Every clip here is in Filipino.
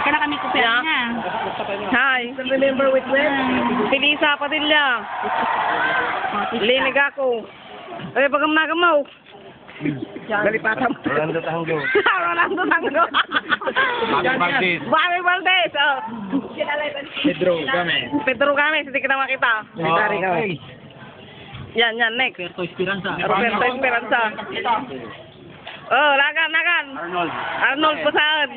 Kaya na kami kupya Yeah. niya. Hi. Remember with when? Pilisa Padilla. Linig ako. Ay, pagam nagamaw. Dalipatam. Rolando Tango. Rolando Tango. Bobby Valdez. Bobby Valdez. Oh. Pedro Game. Pedro Games, hindi kita makita. Military ka. Yan, next. Roberto Esperanza. Roberto Esperanza. Oh, lagan. Arnold Pasad.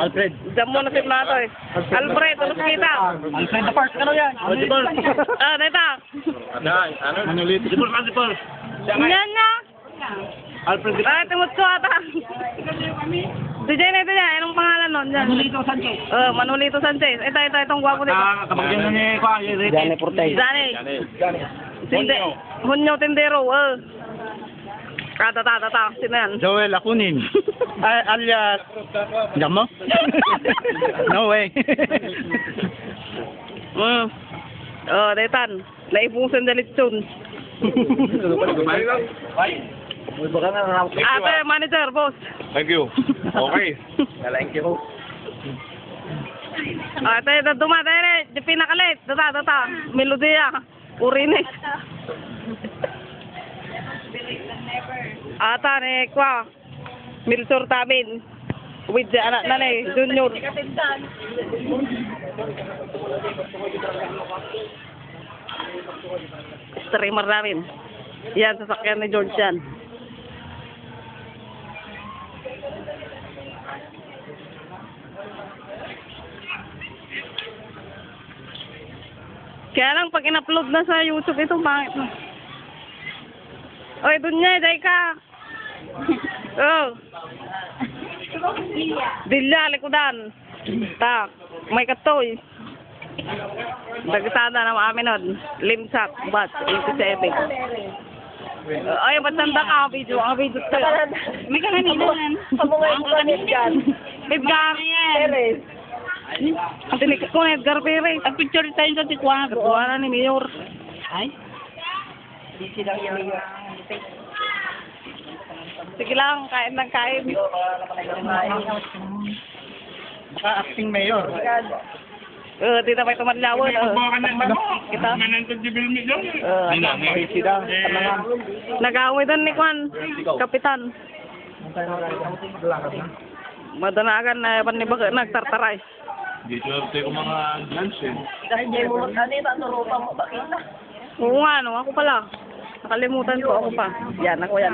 Alfred. Diyan muna si Plato eh. Alfred, tulog kita. Alfred the Park. Ano yan? Alfred. Ah, dito. Ano ulit? Sipol. Yan na. Alfred. Ah, timot ko ata. DJ na ito yan. Anong pangalan nun? Yan. Manolito Sanchez. Manolito Sanchez. Itong gwapo dito. Kapag yan ni Kwa. Jane Portay. Zane. Hunyo Tindero. Tata. Sino yan? Joel Akunin. Alias. Jamo? No way. Detan. Naipusan dalit soon. Ate, manager, boss. Thank you. Okay. Thank you. Ate, dumadere. Di pinakalit. Data. Melodia. Urinik. Ata, ne, kwa. Milsor Tabin. With the anak na ne, Junior. Streamer namin. Yan, sasakyan ni George yan. Kaya lang, pag in-upload na sa YouTube, ito, pangit na. Oy, dun niya, day ka. Oh. Dilya, likudan. Ta, may katoy. Dagsada na amin nun. Limsak, bat, 87. Ay, ba't tanda ka ang video? Ang video ko. May kananinan. Pamungay mo ka Edgar. Edgar. Perez. Ang tinik ko na Edgar Perez. Ang picture tayo sa tikwa. Gawa na ni Mayor. Ay? Busy lang yung mayor. Sige lang, kain ng kain. Baka acting mayor. Dito may tumadlawon. Kita. Nag-away doon ni Kwan. Kapitan. Madanagan na panibaga nagtartaray. Dito ko mga lunch eh. Dahil di mo magkanita, turupa mo ba kita? Oo nga, no? Ako pala. Nakalimutan ko ako pa. Yan, ako yan.